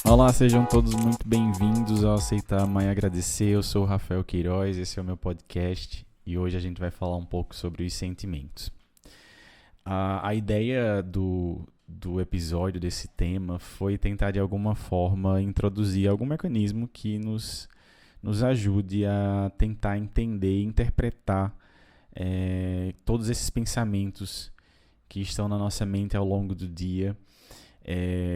Olá, sejam todos muito bem-vindos ao Aceitar, Amar e Agradecer. Eu sou o Rafael Queiroz, esse é o meu podcast e hoje a gente vai falar um pouco sobre os sentimentos. A ideia do episódio, desse tema, foi tentar de alguma forma introduzir algum mecanismo que nos ajude a tentar entender e interpretar todos esses pensamentos que estão na nossa mente ao longo do dia.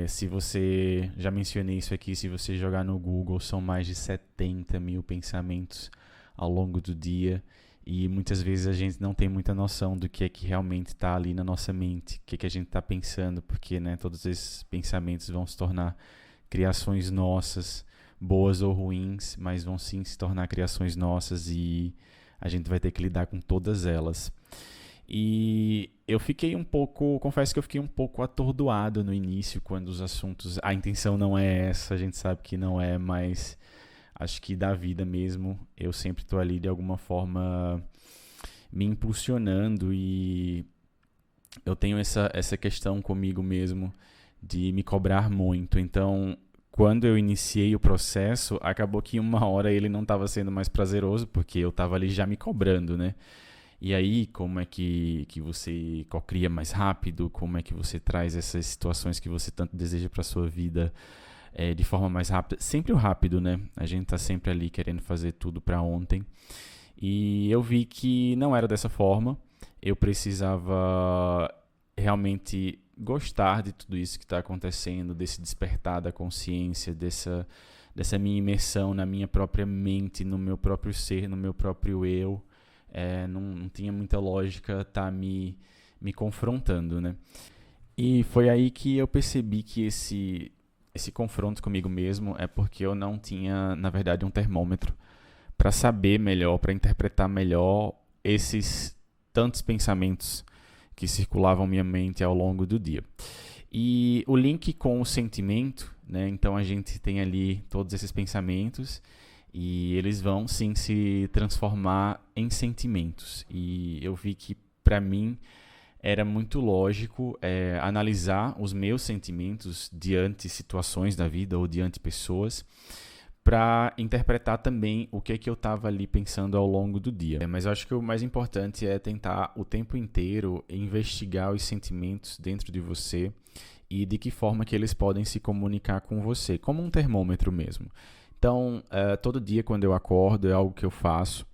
Se você, já mencionei isso aqui, se você jogar no Google, são mais de 70 mil pensamentos ao longo do dia e muitas vezes a gente não tem muita noção do que é que realmente está ali na nossa mente, o que é que a gente está pensando, porque todos esses pensamentos vão se tornar criações nossas, boas ou ruins, mas vão sim se tornar criações nossas e a gente vai ter que lidar com todas elas. E eu fiquei confesso que eu fiquei um pouco atordoado no início, quando os assuntos, a intenção não é essa, a gente sabe que não é, mas acho que da vida mesmo, eu sempre estou ali de alguma forma me impulsionando e eu tenho essa questão comigo mesmo de me cobrar muito. Então, quando eu iniciei o processo, acabou que uma hora ele não estava sendo mais prazeroso, porque eu estava ali já me cobrando, né? E aí, como é que você cocria mais rápido? Como é que você traz essas situações que você tanto deseja para a sua vida de forma mais rápida? Sempre o rápido, né? A gente tá sempre ali querendo fazer tudo para ontem. E eu vi que não era dessa forma. Eu precisava realmente gostar de tudo isso que está acontecendo, desse despertar da consciência, dessa minha imersão na minha própria mente, no meu próprio ser, no meu próprio eu. Não tinha muita lógica estar me confrontando, né? E foi aí que eu percebi que esse confronto comigo mesmo é porque eu não tinha, na verdade, um termômetro para saber melhor, para interpretar melhor esses tantos pensamentos que circulavam minha mente ao longo do dia. E o link com o sentimento, né? Então a gente tem ali todos esses pensamentos e eles vão sim se transformar em sentimentos. E eu vi que para mim era muito lógico analisar os meus sentimentos diante situações da vida ou diante pessoas, para interpretar também o que eu estava ali pensando ao longo do dia. Mas eu acho que o mais importante é tentar o tempo inteiro investigar os sentimentos dentro de você e de que forma que eles podem se comunicar com você, como um termômetro mesmo. Então, todo dia quando eu acordo, é algo que eu faço,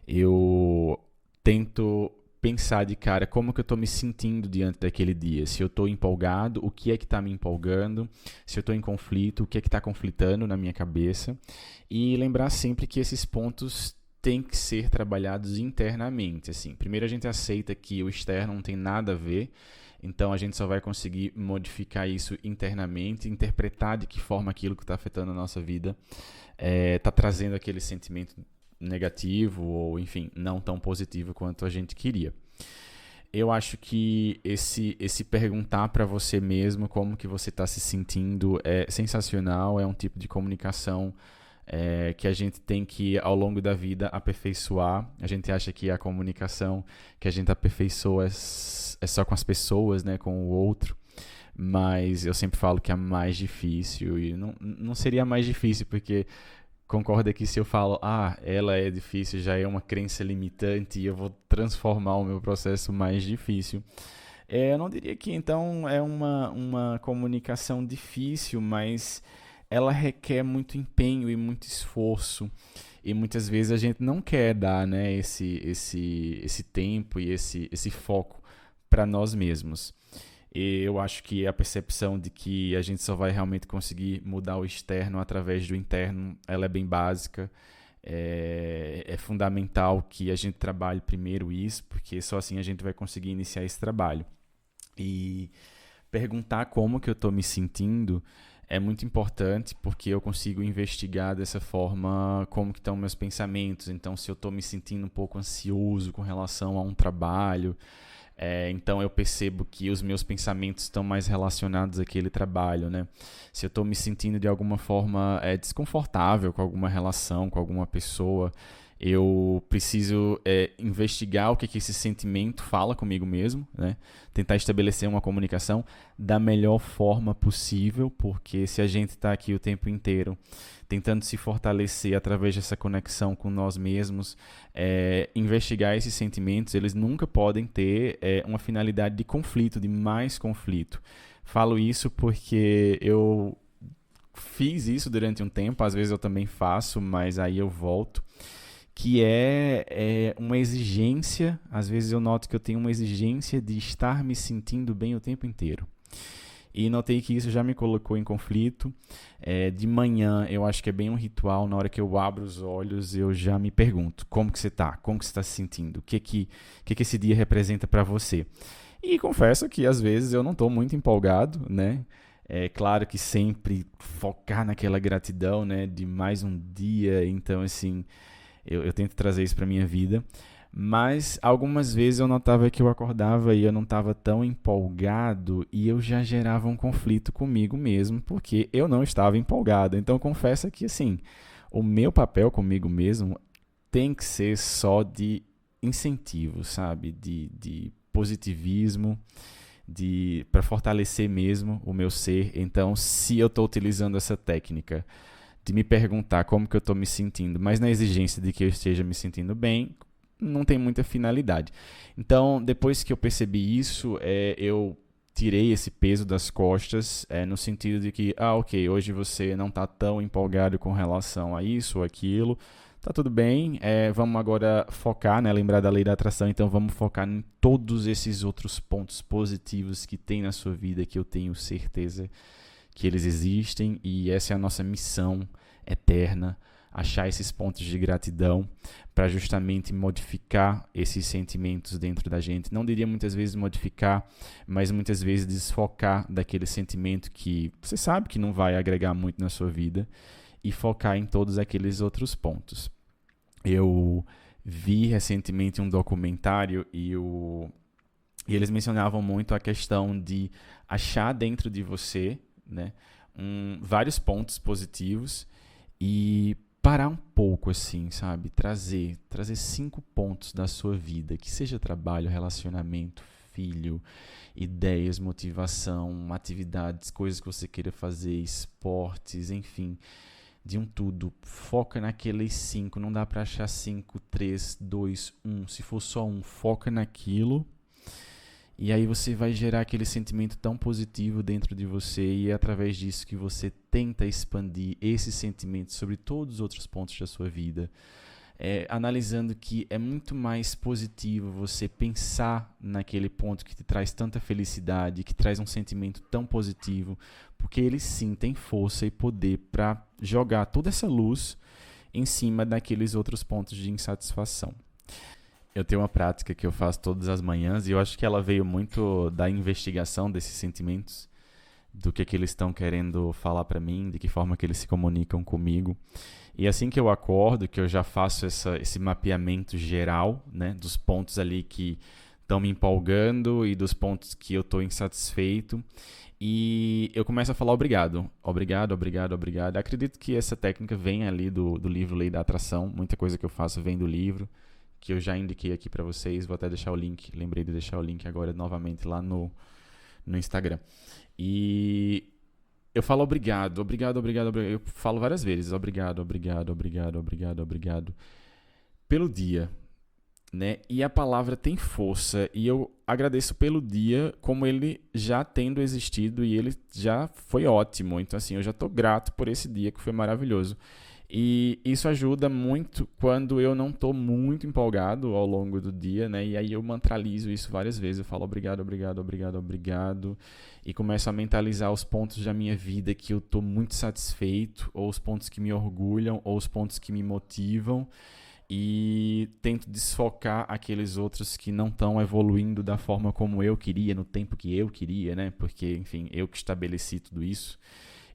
eu tento pensar de cara como que eu estou me sentindo diante daquele dia. Se eu estou empolgado, o que é que está me empolgando? Se eu estou em conflito, o que é que está conflitando na minha cabeça? E lembrar sempre que esses pontos têm que ser trabalhados internamente. Assim. Primeiro a gente aceita que o externo não tem nada a ver, então a gente só vai conseguir modificar isso internamente, interpretar de que forma aquilo que está afetando a nossa vida está trazendo aquele sentimento negativo ou, enfim, não tão positivo quanto a gente queria. Eu acho que esse perguntar para você mesmo como que você está se sentindo é sensacional, é um tipo de comunicação que a gente tem que, ao longo da vida, aperfeiçoar. A gente acha que a comunicação que a gente aperfeiçoa é só com as pessoas, né, com o outro, mas eu sempre falo que é a mais difícil, e não seria mais difícil, porque concorda que se eu falo, ela é difícil, já é uma crença limitante e eu vou transformar o meu processo mais difícil. Eu não diria que então é uma comunicação difícil, mas ela requer muito empenho e muito esforço. E muitas vezes a gente não quer dar, né, esse tempo e esse foco para nós mesmos. E eu acho que a percepção de que a gente só vai realmente conseguir mudar o externo através do interno, ela é bem básica. É fundamental que a gente trabalhe primeiro isso, porque só assim a gente vai conseguir iniciar esse trabalho. E perguntar como que eu estou me sentindo é muito importante, porque eu consigo investigar dessa forma como que estão meus pensamentos. Então, se eu estou me sentindo um pouco ansioso com relação a um trabalho, então eu percebo que os meus pensamentos estão mais relacionados àquele trabalho, né? Se eu estou me sentindo de alguma forma desconfortável com alguma relação, com alguma pessoa, Eu preciso investigar o que esse sentimento fala comigo mesmo, né? Tentar estabelecer uma comunicação da melhor forma possível, porque se a gente está aqui o tempo inteiro tentando se fortalecer através dessa conexão com nós mesmos, investigar esses sentimentos, eles nunca podem ter uma finalidade de conflito, de mais conflito. Falo isso porque eu fiz isso durante um tempo, às vezes eu também faço, mas aí eu volto, que é uma exigência, às vezes eu noto que eu tenho uma exigência de estar me sentindo bem o tempo inteiro. E notei que isso já me colocou em conflito. De manhã, eu acho que é bem um ritual. Na hora que eu abro os olhos, eu já me pergunto: como que você está? Como que você está se sentindo? O que esse dia representa para você? E confesso que, às vezes, eu não estou muito empolgado, né? É claro que sempre focar naquela gratidão, né? De mais um dia. Então, assim, eu tento trazer isso para minha vida. Mas algumas vezes eu notava que eu acordava e eu não estava tão empolgado e eu já gerava um conflito comigo mesmo, porque eu não estava empolgado. Então, confesso que, assim, o meu papel comigo mesmo tem que ser só de incentivo, sabe? De positivismo, para fortalecer mesmo o meu ser. Então, se eu estou utilizando essa técnica de me perguntar como que eu estou me sentindo, mas na exigência de que eu esteja me sentindo bem, não tem muita finalidade. Então, depois que eu percebi isso, eu tirei esse peso das costas, no sentido de que, ok, hoje você não está tão empolgado com relação a isso ou aquilo, tá tudo bem, vamos agora focar, né, lembrar da lei da atração, então vamos focar em todos esses outros pontos positivos que tem na sua vida, que eu tenho certeza que eles existem, e essa é a nossa missão eterna, achar esses pontos de gratidão para justamente modificar esses sentimentos dentro da gente. Não diria muitas vezes modificar, mas muitas vezes desfocar daquele sentimento que você sabe que não vai agregar muito na sua vida e focar em todos aqueles outros pontos. Eu vi recentemente um documentário e eles mencionavam muito a questão de achar dentro de você, né, vários pontos positivos e parar um pouco assim, sabe? Trazer 5 pontos da sua vida, que seja trabalho, relacionamento, filho, ideias, motivação, atividades, coisas que você queira fazer, esportes, enfim, de um tudo. Foca naqueles 5, não dá para achar 5, 3, 2, 1. Se for só um, foca naquilo. E aí você vai gerar aquele sentimento tão positivo dentro de você e é através disso que você tenta expandir esse sentimento sobre todos os outros pontos da sua vida. Analisando que é muito mais positivo você pensar naquele ponto que te traz tanta felicidade, que traz um sentimento tão positivo, porque ele sim tem força e poder para jogar toda essa luz em cima daqueles outros pontos de insatisfação. Eu tenho uma prática que eu faço todas as manhãs e eu acho que ela veio muito da investigação desses sentimentos, do que eles estão querendo falar para mim, de que forma que eles se comunicam comigo. E assim que eu acordo, que eu já faço esse mapeamento geral, né, dos pontos ali que estão me empolgando e dos pontos que eu estou insatisfeito, e eu começo a falar obrigado. Obrigado, obrigado, obrigado. Acredito que essa técnica vem ali do livro Lei da Atração. Muita coisa que eu faço vem do livro, que eu já indiquei aqui para vocês. Vou até deixar o link, lembrei de deixar o link agora novamente lá no Instagram. E eu falo obrigado, obrigado, obrigado, obrigado. Eu falo várias vezes, obrigado, obrigado, obrigado, obrigado, obrigado pelo dia, né? E a palavra tem força e eu agradeço pelo dia como ele já tendo existido e ele já foi ótimo. Então assim, eu já estou grato por esse dia que foi maravilhoso. E isso ajuda muito quando eu não estou muito empolgado ao longo do dia, né? E aí eu mantralizo isso várias vezes. Eu falo obrigado, obrigado, obrigado, obrigado. E começo a mentalizar os pontos da minha vida que eu estou muito satisfeito, ou os pontos que me orgulham, ou os pontos que me motivam. E tento desfocar aqueles outros que não estão evoluindo da forma como eu queria, no tempo que eu queria, né? Porque, enfim, eu que estabeleci tudo isso.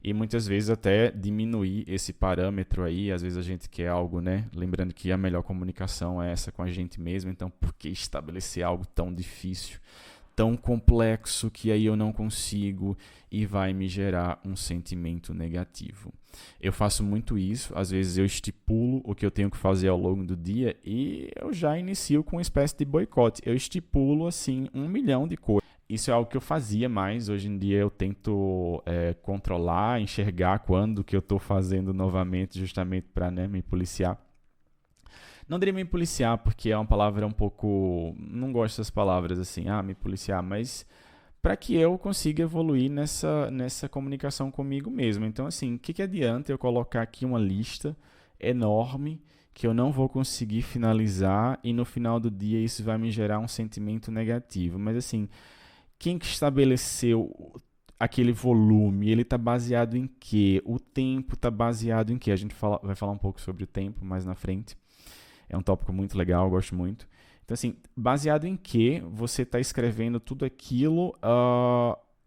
E muitas vezes até diminuir esse parâmetro aí, às vezes a gente quer algo, né? Lembrando que a melhor comunicação é essa com a gente mesmo, então por que estabelecer algo tão difícil, tão complexo que aí eu não consigo e vai me gerar um sentimento negativo. Eu faço muito isso, às vezes eu estipulo o que eu tenho que fazer ao longo do dia e eu já inicio com uma espécie de boicote. Eu estipulo, assim, 1 milhão de coisas. Isso é algo que eu fazia mais, hoje em dia eu tento controlar, enxergar quando que eu estou fazendo novamente, justamente para, né, me policiar. Não diria me policiar, porque é uma palavra um pouco... Não gosto dessas palavras assim, me policiar, mas para que eu consiga evoluir nessa comunicação comigo mesmo. Então, assim, o que adianta eu colocar aqui uma lista enorme que eu não vou conseguir finalizar e no final do dia isso vai me gerar um sentimento negativo? Mas, assim, quem que estabeleceu aquele volume? Ele está baseado em quê? O tempo está baseado em quê? A gente vai falar um pouco sobre o tempo mais na frente. É um tópico muito legal, eu gosto muito. Então, assim, baseado em que você está escrevendo tudo aquilo,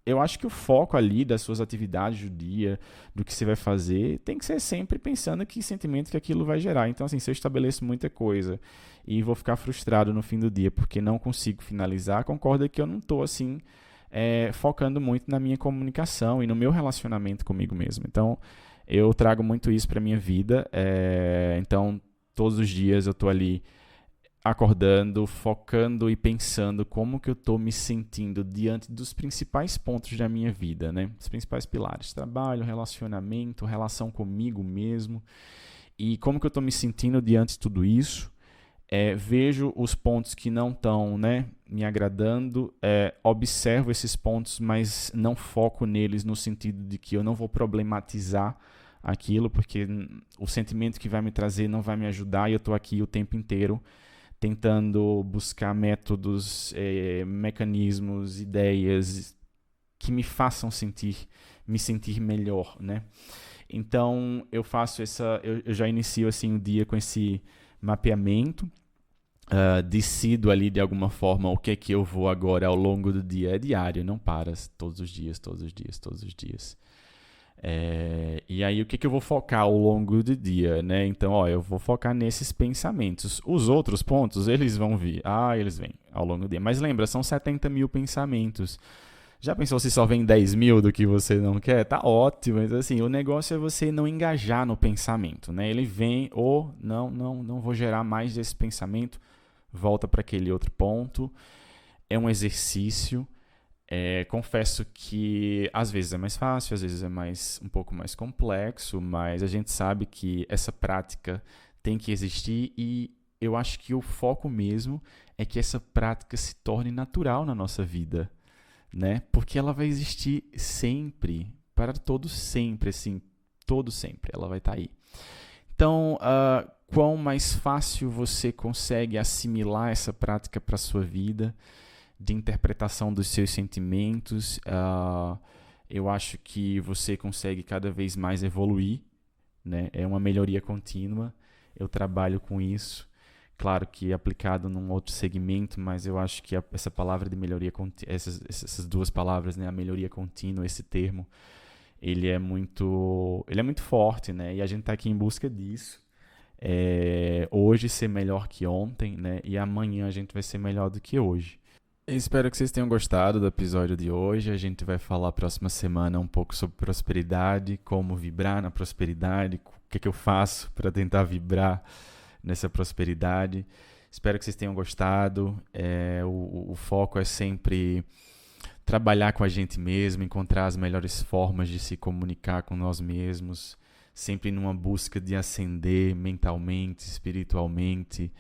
eu acho que o foco ali das suas atividades do dia, do que você vai fazer, tem que ser sempre pensando que sentimento que aquilo vai gerar. Então, assim, se eu estabeleço muita coisa e vou ficar frustrado no fim do dia porque não consigo finalizar, concorda que eu não estou, assim, focando muito na minha comunicação e no meu relacionamento comigo mesmo. Então, eu trago muito isso para a minha vida. Então, todos os dias eu estou ali acordando, focando e pensando como que eu estou me sentindo diante dos principais pontos da minha vida, né? Os principais pilares: trabalho, relacionamento, relação comigo mesmo. E como que eu estou me sentindo diante de tudo isso. Vejo os pontos que não estão, né, me agradando, observo esses pontos, mas não foco neles no sentido de que eu não vou problematizar aquilo, porque o sentimento que vai me trazer não vai me ajudar e eu estou aqui o tempo inteiro tentando buscar métodos, mecanismos, ideias que me façam me sentir melhor, né? Então eu faço eu já inicio assim o dia com esse mapeamento, decido ali de alguma forma o que é que eu vou agora ao longo do dia. É diário, não para, todos os dias. E aí o que eu vou focar ao longo do dia, né? Então, eu vou focar nesses pensamentos. Os outros pontos, eles vão vir. Eles vêm ao longo do dia. Mas lembra, são 70 mil pensamentos. Já pensou se só vem 10 mil do que você não quer? Tá ótimo, mas assim, o negócio é você não engajar no pensamento, né? Ele vem, não vou gerar mais desse pensamento, volta para aquele outro ponto. É um exercício. Confesso que às vezes é mais fácil, às vezes é um pouco mais complexo, mas a gente sabe que essa prática tem que existir e eu acho que o foco mesmo é que essa prática se torne natural na nossa vida, né? Porque ela vai existir sempre, para todo sempre, assim, todo sempre, ela vai estar aí. Então, quão mais fácil você consegue assimilar essa prática para a sua vida, de interpretação dos seus sentimentos, eu acho que você consegue cada vez mais evoluir, né? É uma melhoria contínua, eu trabalho com isso, claro que aplicado num outro segmento, mas eu acho que essa palavra de melhoria, essas duas palavras, né? A melhoria contínua, esse termo, ele é muito forte, né? E a gente está aqui em busca disso. Hoje ser melhor que ontem, né? E amanhã a gente vai ser melhor do que hoje. Espero que vocês tenham gostado do episódio de hoje. A gente vai falar próxima semana um pouco sobre prosperidade, como vibrar na prosperidade, o que eu faço para tentar vibrar nessa prosperidade. Espero que vocês tenham gostado. O foco é sempre trabalhar com a gente mesmo, encontrar as melhores formas de se comunicar com nós mesmos, sempre numa busca de ascender mentalmente, espiritualmente.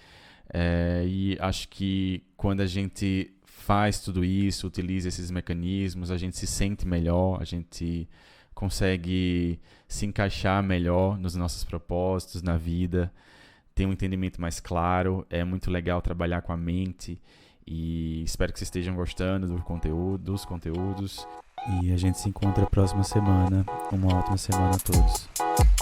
E acho que quando a gente faz tudo isso, utiliza esses mecanismos, a gente se sente melhor, a gente consegue se encaixar melhor nos nossos propósitos, na vida, tem um entendimento mais claro. É muito legal trabalhar com a mente e espero que vocês estejam gostando dos conteúdos. E a gente se encontra a próxima semana. Uma ótima semana a todos.